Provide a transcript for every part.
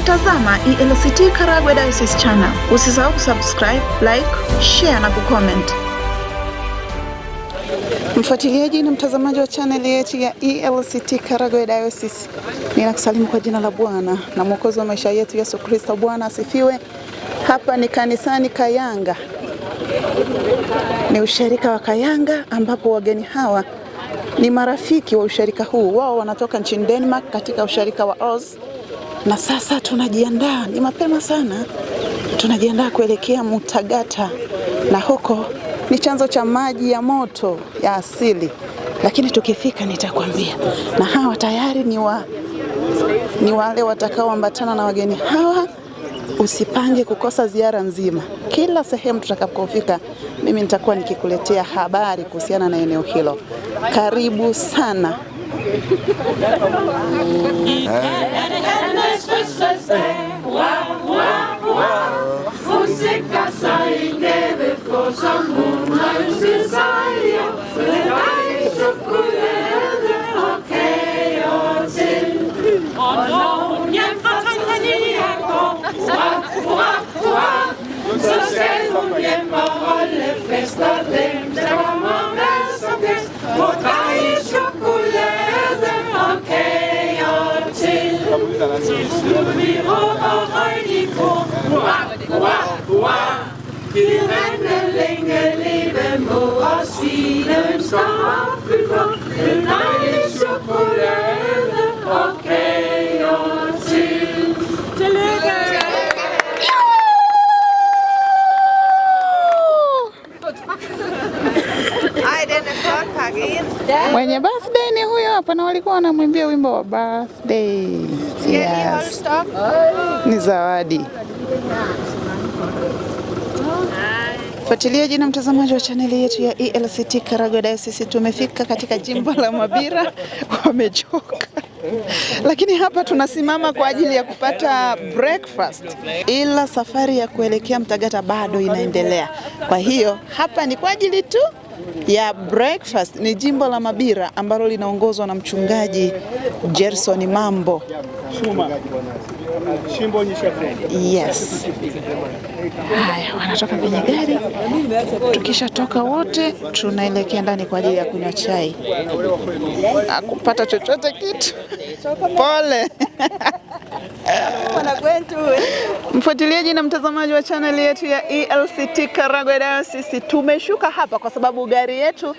Unatazama ELCT Karagwe Diocese Channel. Usisahau kusubscribe, like, share na kucomment. Mfuatiliaji na mtazamaji wa channel yetu ya ELCT Karagwe Diocese, ninakusalimu kwa jina la Bwana na Mwokozi wa maisha yetu Yesu Kristo. Bwana asifiwe. Hapa ni kanisani Kayanga. Ni usharika wa Kayanga ambapo wageni hawa ni marafiki wa usharika huu. Wao wanatoka nchini Denmark katika usharika wa Oz. Na sasa tunajiandaa, ni mapema sana, tunajiandaa kuelekea Mutagata, na huko ni chanzo cha maji ya moto ya asili. Lakini tukifika nitakwambia. Na hawa tayari ni wale watakaoambatana na wageni hawa. Usipange kukosa ziara nzima. Kila sehemu tutakapofika, mimi nitakuwa nikikuletea habari kuhusiana na eneo hilo. Karibu sana. Mwenye birthday ni huyo hapa, na walikuwa wanamwimbia wimbo wa birthday. Yes. Ni zawadi. Fuatilia jina mtazamaji wa chaneli yetu ya ELCT Karagwe Diocese. Tumefika katika jimbo la Mabira. Wamechoka. Lakini hapa tunasimama kwa ajili ya kupata breakfast. Ila safari ya kuelekea Mtagata bado inaendelea. Kwa hiyo hapa ni kwa ajili tu ya breakfast. Ni jimbo la Mabira ambalo linaongozwa na mchungaji Gerson Mambo. Yes. Haya, wanatoka kwenye gari. Tukisha toka wote tunaelekea ndani kwa ajili ya kunywa chai. Kupata chochote kitu. Pole. Mfuatiliaji na mtazamaji wa channel yetu ya ELCT Karagwe Diocese, tumeshuka hapa kwa sababu gari yetu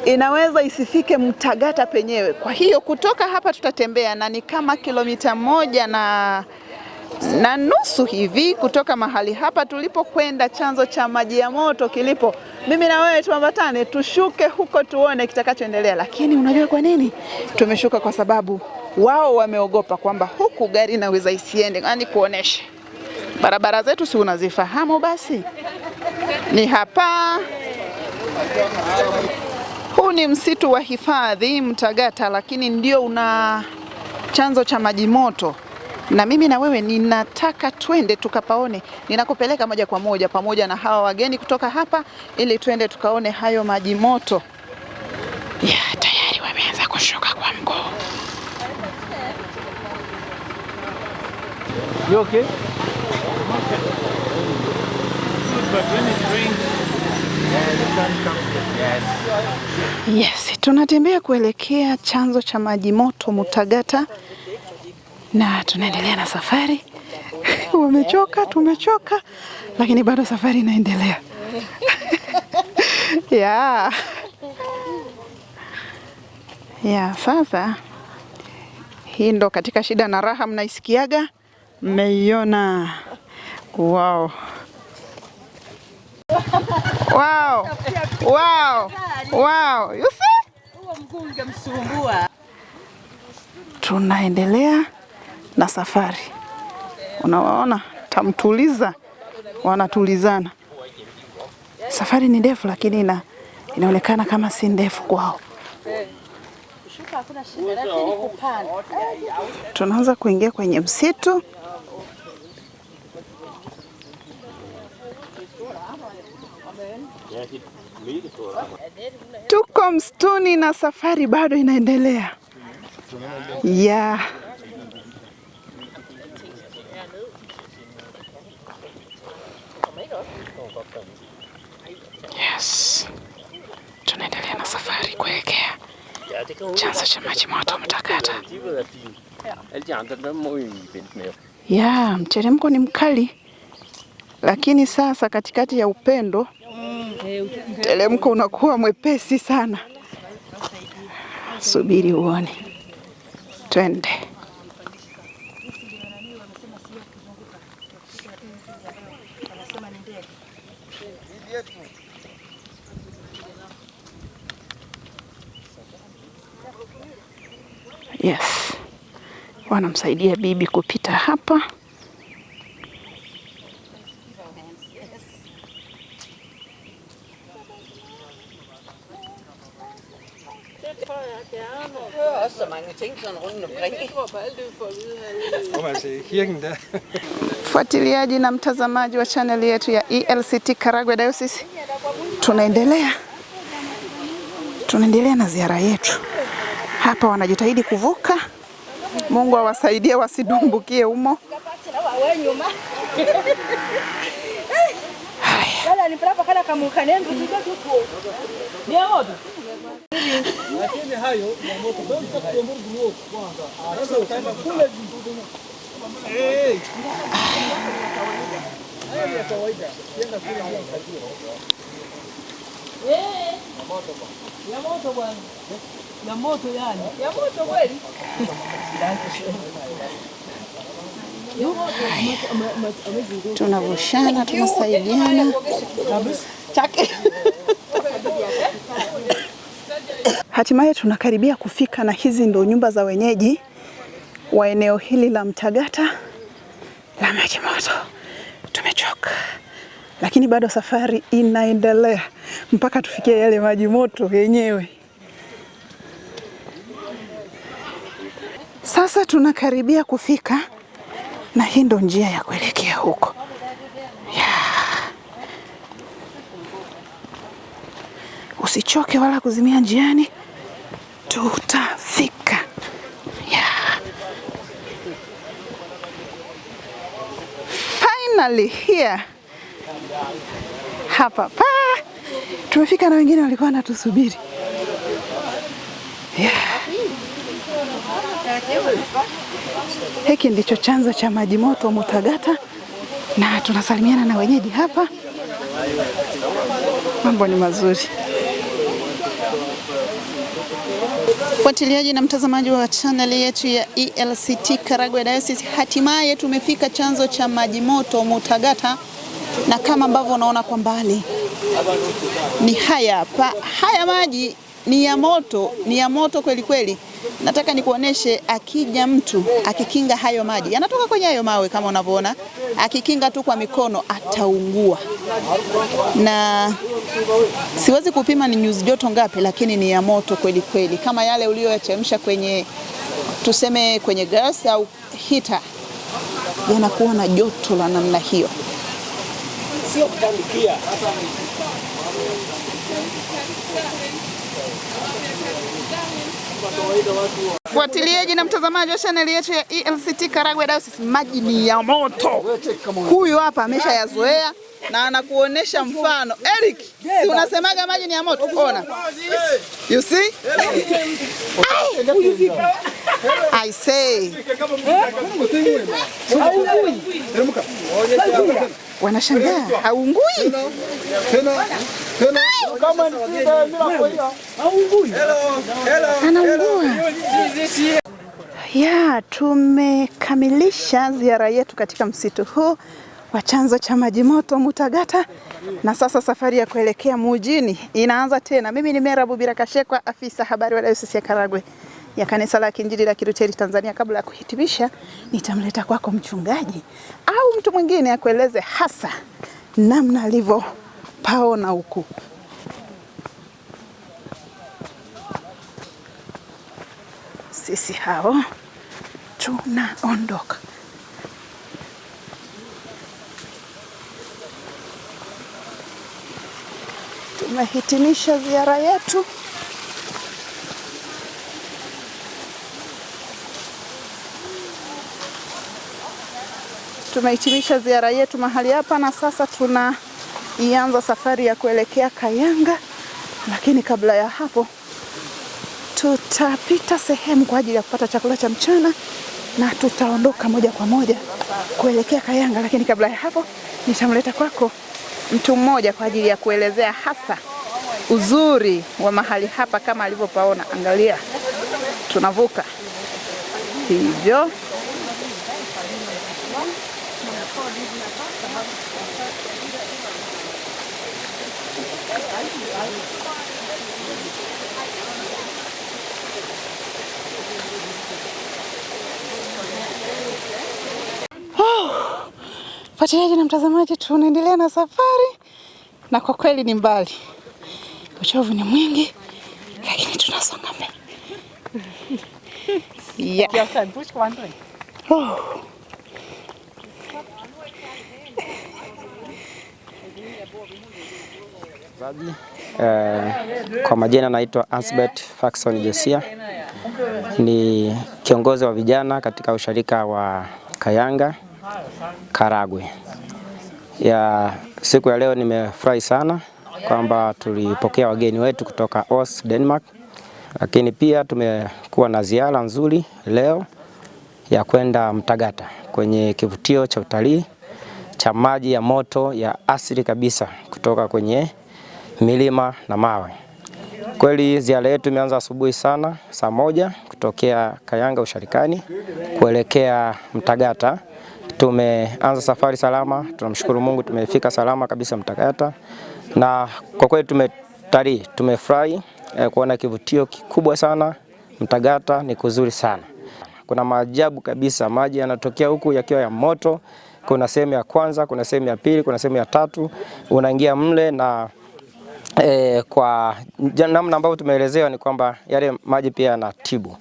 inaweza isifike Mtagata penyewe. Kwa hiyo kutoka hapa tutatembea, na ni kama kilomita 1.5 hivi kutoka mahali hapa tulipokwenda chanzo cha maji ya moto kilipo. Mimi na wewe tuambatane, tushuke huko tuone kitakachoendelea. Lakini unajua kwa nini tumeshuka? Kwa sababu wao wameogopa kwamba huku gari inaweza isiende. Yaani kuonesha barabara zetu si unazifahamu, basi ni hapa. Huu ni msitu wa hifadhi Mtagata, lakini ndio una chanzo cha maji moto. Na mimi na wewe ninataka twende tukapaone. Ninakupeleka moja kwa moja pamoja na hawa wageni kutoka hapa, ili twende tukaone hayo maji moto. Ya, tayari wameanza kushuka kwa mguu. You okay? Yes, tunatembea kuelekea chanzo cha maji moto Mutagata, na tunaendelea na safari. Wamechoka, tumechoka, lakini bado safari inaendelea. Sasa hii ndo katika shida na raha mnaisikiaga. Mmeiona. Wow. You see? Tunaendelea na safari. Unawaona tamtuliza, wanatulizana. Safari ni ndefu, lakini inaonekana kama si ndefu kwao. Tunaanza kuingia kwenye msitu. Tuko msituni na safari bado inaendelea. Yes. Tunaendelea na safari kuelekea chanzo cha maji moto Mutakata. Ya, mteremko ni mkali, lakini sasa katikati ya upendo mteremko unakuwa mwepesi sana. Subiri uone. Twende. Yes. Wanamsaidia bibi kupita hapa. Fuatiliaji na mtazamaji wa channel yetu ya ELCT Karagwe Diocese, tunaendelea na ziara yetu. Hapa wanajitahidi kuvuka. Mungu awasaidie wasidumbukie humo. Tunavushana, tunasaidiana. Hatimaye tunakaribia kufika, na hizi ndo nyumba za wenyeji wa eneo hili la Mtagata la maji moto. Tumechoka, lakini bado safari inaendelea mpaka tufikie yale maji moto yenyewe. Sasa tunakaribia kufika, na hii ndo njia ya kuelekea huko. Usichoke wala kuzimia njiani, tutafika. Finally here. Hapa pa tumefika, na wengine walikuwa wanatusubiri. Hiki ndicho chanzo cha maji moto Mutagata, na tunasalimiana na wenyeji hapa. Mambo ni mazuri. Fuatiliaji na mtazamaji wa channel yetu ya ELCT Karagwe Diocese, hatimaye tumefika chanzo cha maji moto Mutagata, na kama ambavyo unaona kwa mbali ni haya hapa. Haya maji ni ya moto kweli kweli. Nataka nikuoneshe, akija mtu akikinga hayo maji, yanatoka kwenye hayo mawe kama unavyoona, akikinga tu kwa mikono ataungua. Na siwezi kupima ni nyuzi joto ngapi, lakini ni ya moto kweli kweli, kama yale uliyoyachemsha kwenye, tuseme kwenye gas au heater, yanakuwa na joto la namna hiyo. Sio kutandikia. Fuatiliaji na mtazamaji wa channel yetu ya ELCT Karagwe Diocese, maji ni ya moto. Huyu hapa ameshayazoea na anakuonesha mfano. Eric, si unasemaga maji ni ya moto? Ona. You see? I say. Wanashangaa, haungui? Anaungua. Ya, tumekamilisha ziara yetu katika msitu huu wa chanzo cha maji moto Mutagata, na sasa safari ya kuelekea mjini inaanza tena. Mimi ni Mera Bubira Kashekwa, afisa habari wa Diocese ya Karagwe ya Kanisa la Kiinjili la Kilutheri Tanzania. Kabla ya kuhitimisha, nitamleta kwako mchungaji au mtu mwingine akueleze hasa namna alivyo paona huku. Sisi hao tunaondoka. Tumehitimisha ziara yetu. Tumehitimisha ziara yetu mahali hapa, na sasa ianza safari ya kuelekea Kayanga, lakini kabla ya hapo tutapita sehemu kwa ajili ya kupata chakula cha mchana na tutaondoka moja kwa moja kuelekea Kayanga. Lakini kabla ya hapo nitamleta kwako mtu mmoja kwa ajili ya kuelezea hasa uzuri wa mahali hapa kama alivyopaona. Angalia, tunavuka hivyo. Fuatiliaji na mtazamaji, tunaendelea na safari na kwa kweli ni mbali. Uchovu ni mwingi lakini tunasonga mbele. Kwa majina naitwa Ansbert Faxon Josia, ni kiongozi wa vijana katika usharika wa Kayanga Karagwe. Siku ya leo nimefurahi sana kwamba tulipokea wageni wetu kutoka Aarhus, Denmark, lakini pia tumekuwa na ziara nzuri leo ya kwenda Mtagata kwenye kivutio cha utalii cha maji ya moto ya asili kabisa kutoka kwenye milima na mawe. Kweli ziara yetu imeanza asubuhi sana, saa 1 kutokea Kayanga usharikani kuelekea Mtagata. Tumeanza safari salama, tunamshukuru Mungu tumefika salama kabisa Mtagata. Na kwa kweli tumefurahi kuona kivutio kikubwa sana. Mtagata ni kuzuri sana. Kuna maajabu kabisa, maji yanatokea huku yakiwa ya moto. Kuna sehemu ya kwanza, kuna sehemu ya pili, kuna sehemu ya tatu. Unaingia mle na kwa namna ambavyo tumeelezewa ni kwamba yale maji pia yanatibu.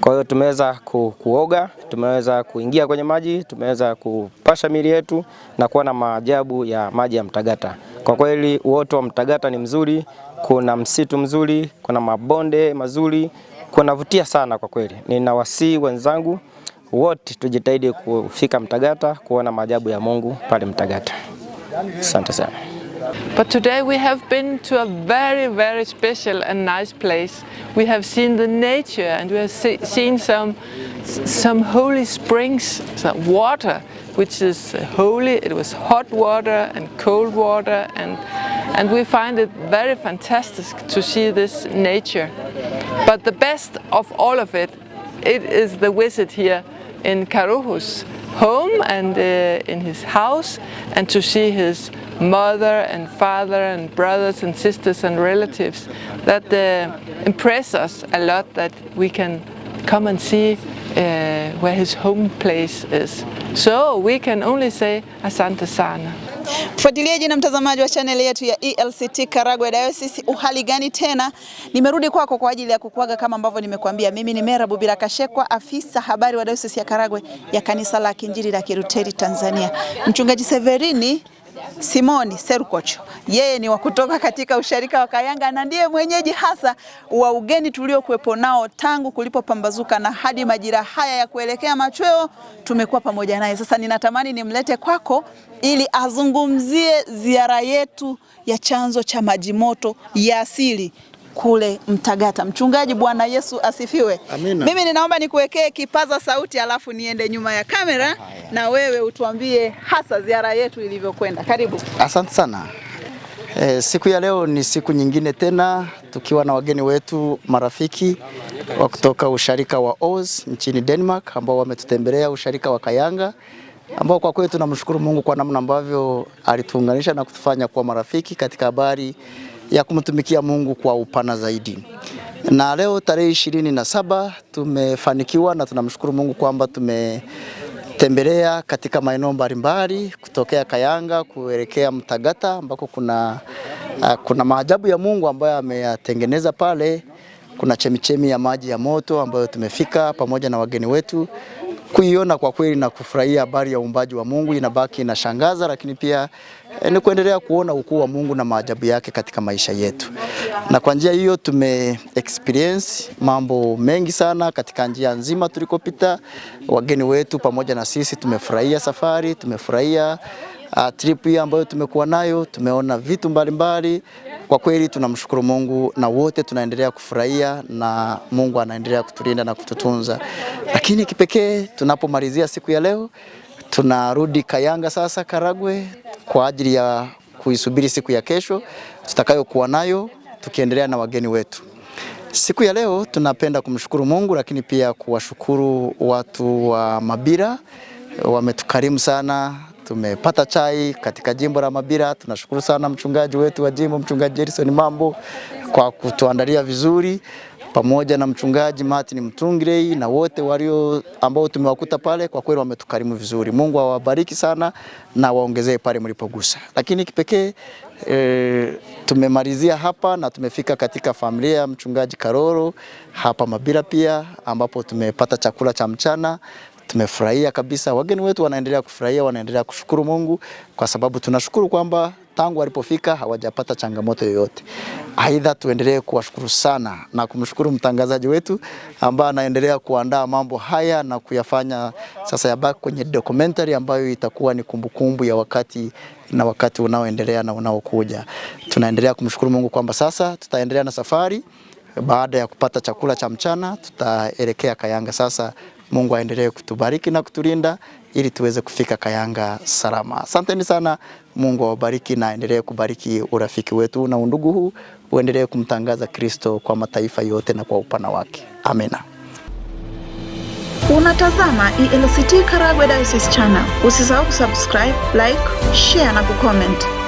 Kwa hiyo tumeweza kuoga, tumeweza kuingia kwenye maji, tumeweza kupasha miili yetu na kuona maajabu ya maji ya Mtagata. Kwa kweli uoto wa Mtagata ni mzuri, kuna msitu mzuri, kuna mabonde mazuri, kunavutia sana kwa kweli. Ninawasihi wenzangu wote tujitahidi kufika Mtagata kuona maajabu ya Mungu pale Mtagata. Asante sana. But today we have been to a very, very special and nice place. We have seen the nature and we have seen some holy springs, some water which is holy. It was hot water and cold water, and we find it very fantastic to see this nature. But the best of all of it is the visit here in Karuhu's home and in his house, and to see his mother and father and brothers and sisters and relatives. That impress us a lot, that we can come and see where his home place is. So we can only say asante sana. Mfuatiliaji na mtazamaji wa channel yetu ya ELCT Karagwe Diocese, uhali gani tena? Nimerudi kwako kwa ajili ya kukuaga kama ambavyo nimekuambia. Mimi ni Mera Bubira Kashekwa, afisa habari wa Diocese ya Karagwe ya Kanisa la Kiinjili la Kilutheri Tanzania. Mchungaji Severini Simoni Serukocho, yeye ni wa kutoka katika usharika wa Kayanga na ndiye mwenyeji hasa wa ugeni tuliokuwepo nao tangu kulipopambazuka na hadi majira haya ya kuelekea machweo. Tumekuwa pamoja naye. Sasa ninatamani nimlete kwako ili azungumzie ziara yetu ya chanzo cha maji moto ya asili kule Mtagata. Mchungaji, Bwana Yesu asifiwe. Amina. Mimi ninaomba nikuwekee kipaza sauti alafu niende nyuma ya kamera na wewe utuambie hasa ziara yetu ilivyokwenda. Karibu. Asante sana. Siku ya leo ni siku nyingine tena tukiwa na wageni wetu marafiki wa kutoka usharika wa Aarhus nchini Denmark ambao wametutembelea usharika wa Kayanga, ambao kwa kweli tunamshukuru Mungu kwa namna ambavyo alituunganisha na kutufanya kuwa marafiki katika habari ya kumtumikia Mungu kwa upana zaidi. Na leo tarehe 27 tumefanikiwa na tunamshukuru Mungu kwamba tumetembelea katika maeneo mbalimbali kutokea Kayanga kuelekea Mtagata, ambako kuna maajabu ya Mungu ambayo ameyatengeneza pale. Kuna chemichemi ya maji ya moto ambayo tumefika pamoja na wageni wetu kuiona kwa kweli na kufurahia habari ya uumbaji wa Mungu. Inabaki inashangaza, lakini pia ni kuendelea kuona ukuu wa Mungu na maajabu yake katika maisha yetu. Na kwa njia hiyo experience mambo mengi sana katika njia nzima tulikopita. Wageni wetu pamoja na sisi tumefurahia safari, tumefurahia trip hii ambayo tumekuwa nayo, tumeona vitu mbalimbali. Kwa kweli tunamshukuru Mungu na wote tunaendelea kufurahia na Mungu anaendelea kutulinda na kututunza. Lakini kipekee tunapomalizia siku ya leo, tunarudi Kayanga sasa Karagwe kwa ajili ya kuisubiri siku ya kesho tutakayokuwa nayo tukiendelea na wageni wetu. Siku ya leo tunapenda kumshukuru Mungu, lakini pia kuwashukuru watu wa Mabira, wametukarimu sana. Tumepata chai katika jimbo la Mabira. Tunashukuru sana mchungaji wetu wa jimbo, mchungaji Jerison Mambo, kwa kutuandalia vizuri, pamoja na mchungaji Martin Mtungirei na wote walio ambao tumewakuta pale. Kwa kweli wametukarimu vizuri. Mungu awabariki sana na waongezee pale mlipogusa. Lakini kipekee tumemalizia hapa na tumefika katika familia ya mchungaji Karoro hapa Mabira pia, ambapo tumepata chakula cha mchana. Tumefurahia kabisa, wageni wetu wanaendelea kufurahia, wanaendelea kushukuru Mungu, kwa sababu tunashukuru kwamba tangu walipofika hawajapata changamoto yoyote. Aidha, tuendelee kuwashukuru sana na kumshukuru mtangazaji wetu ambaye anaendelea kuandaa mambo haya na kuyafanya sasa yabaki kwenye documentary ambayo itakuwa ni kumbukumbu ya wakati unaoendelea na unaokuja. Tunaendelea kumshukuru Mungu kwamba sasa tutaendelea na safari. Baada ya kupata chakula cha mchana, tutaelekea Kayanga sasa. Mungu aendelee kutubariki na kutulinda ili tuweze kufika Kayanga salama. Asanteni sana. Mungu awabariki na aendelee kubariki urafiki wetu na undugu huu, uendelee kumtangaza Kristo kwa mataifa yote na kwa upana wake. Amina. Unatazama ELCT Karagwe Diocese Channel. Usisahau kusubscribe, like, share na kucomment.